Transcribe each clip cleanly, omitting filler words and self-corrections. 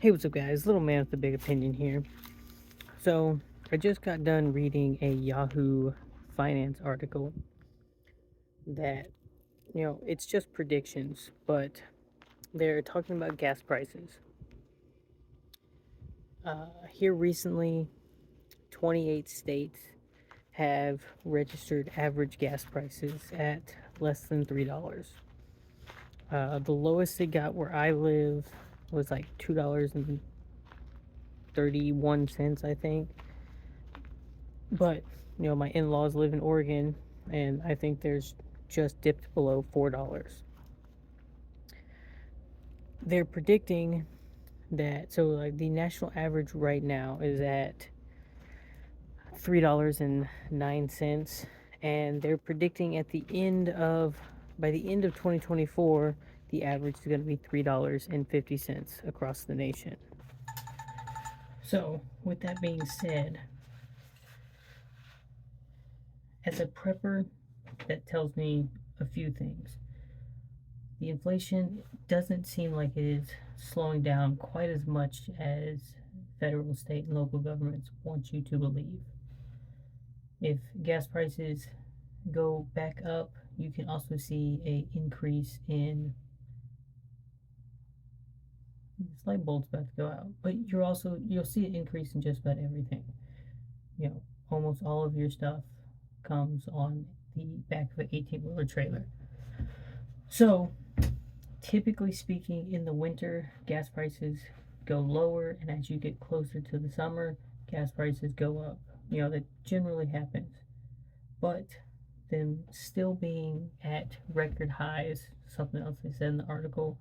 Hey, what's up, guys? Little man with a big opinion here. So, I just got done reading a Yahoo Finance article that, it's just predictions, but they're talking about gas prices. Here recently, 28 states have registered average gas prices at less than $3. The lowest it got where I live was like $2.31, I think. But, my in laws live in Oregon, and I think there's just dipped below $4. They're predicting that, so like the national average right now is at $3.09, and they're predicting by the end of 2024, the average is going to be $3.50 across the nation. So, with that being said, as a prepper, that tells me a few things. The inflation doesn't seem like it is slowing down quite as much as federal, state, and local governments want you to believe. If gas prices go back up, you can also see an increase in this light bulb's about to go out, but you'll see an increase in just about everything. Almost all of your stuff comes on the back of an 18-wheeler trailer. So typically speaking, in the winter, gas prices go lower, and as you get closer to the summer, gas prices go up. That generally happens. But them still being at record highs, something else they said in the article,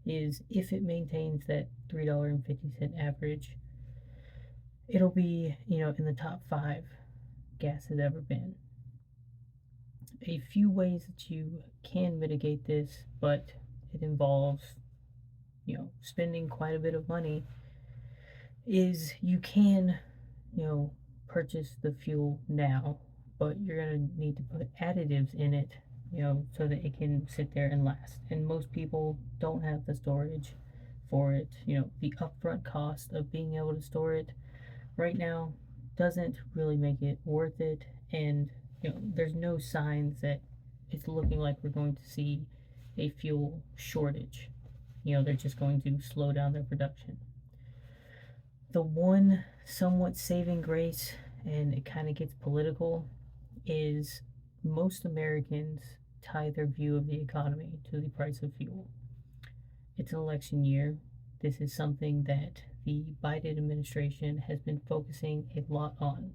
is if it maintains that $3.50 average, it'll be, in the top five gas has ever been. A few ways that you can mitigate this, but it involves spending quite a bit of money, is you can, purchase the fuel now, but you're going to need to put additives in it, so that it can sit there and last. And most people don't have the storage for it. The upfront cost of being able to store it right now doesn't really make it worth it. And, there's no signs that it's looking like we're going to see a fuel shortage. They're just going to slow down their production. The one somewhat saving grace, and it kind of gets political, is most Americans tie their view of the economy to the price of fuel. It's an election year. This is something that the Biden administration has been focusing a lot on.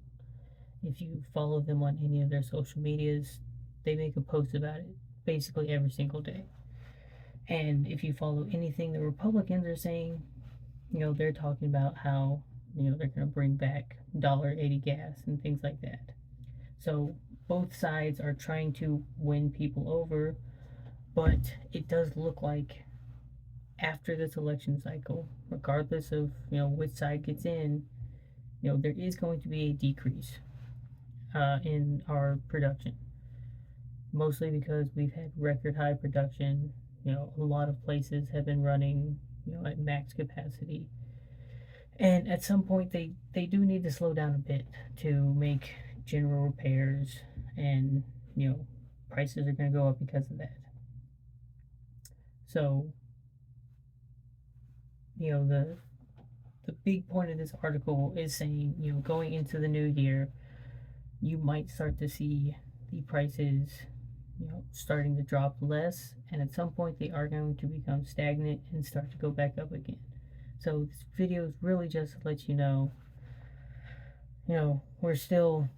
If you follow them on any of their social medias, they make a post about it basically every single day. And if you follow anything the Republicans are saying, they're talking about how, they're going to bring back $1.80 gas and things like that. So both sides are trying to win people over, but it does look like after this election cycle, regardless of, which side gets in, there is going to be a decrease in our production. Mostly because we've had record high production. A lot of places have been running, at max capacity. And at some point, they do need to slow down a bit to make general repairs, and, prices are going to go up because of that. So, the big point of this article is saying, going into the new year, you might start to see the prices, starting to drop less, and at some point they are going to become stagnant and start to go back up again. So this video is really just to let you know, we're still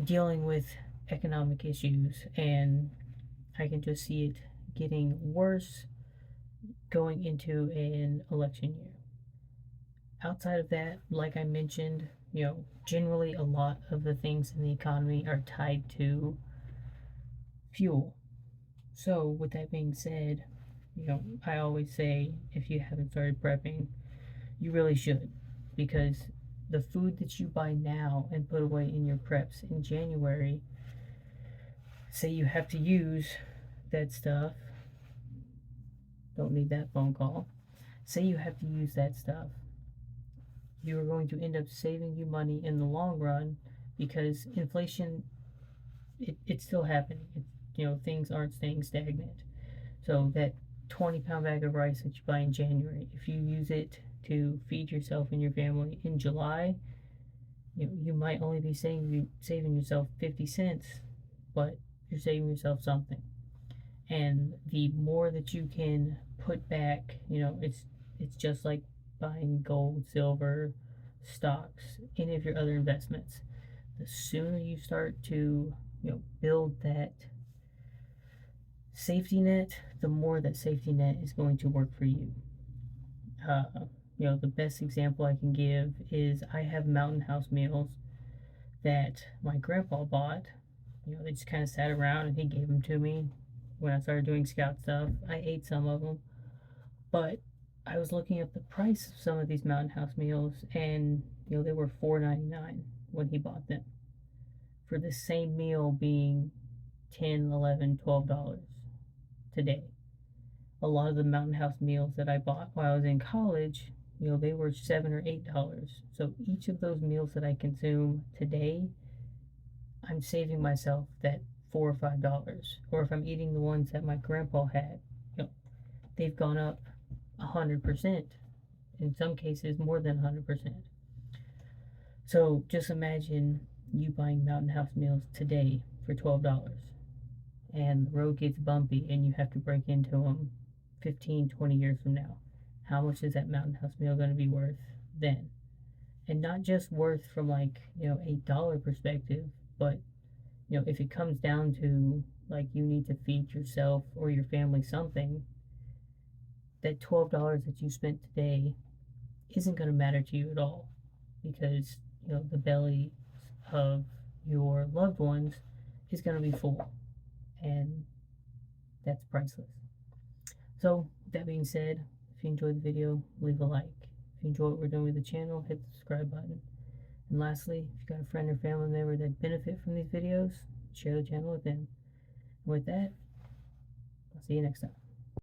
dealing with economic issues, and I can just see it getting worse going into an election year. Outside of that, like I mentioned, generally a lot of the things in the economy are tied to fuel. So, with that being said, I always say if you haven't started prepping, you really should, because the food that you buy now and put away in your preps in January, say you have to use that stuff, don't need that phone call. Say you have to use that stuff you're going to end up saving you money in the long run, because inflation, it's still happening. Things aren't staying stagnant. So that 20-pound bag of rice that you buy in January, if you use it to feed yourself and your family in July, you might only be saving yourself 50 cents, but you're saving yourself something. And the more that you can put back, it's just like buying gold, silver, stocks, any of your other investments. The sooner you start to, build that safety net, the more that safety net is going to work for you. The best example I can give is I have Mountain House meals that my grandpa bought. They just kind of sat around and he gave them to me when I started doing scout stuff. I ate some of them, but I was looking up the price of some of these Mountain House meals, and they were $4.99 when he bought them, for the same meal being 10, 11, $12 today. A lot of the Mountain House meals that I bought while I was in college, they were $7 or $8. So each of those meals that I consume today, I'm saving myself that $4 or $5. Or if I'm eating the ones that my grandpa had, they've gone up 100%. In some cases, more than 100%. So just imagine you buying Mountain House meals today for $12, and the road gets bumpy and you have to break into them 15, 20 years from now. How much is that Mountain House meal going to be worth then? And not just worth from a dollar perspective, but if it comes down to you need to feed yourself or your family something, that $12 that you spent today isn't going to matter to you at all, because the belly of your loved ones is going to be full, and that's priceless. So that being said, if you enjoyed the video, leave a like. If you enjoy what we're doing with the channel, hit the subscribe button. And lastly, if you've got a friend or family member that benefit from these videos, share the channel with them. And with that, I'll see you next time.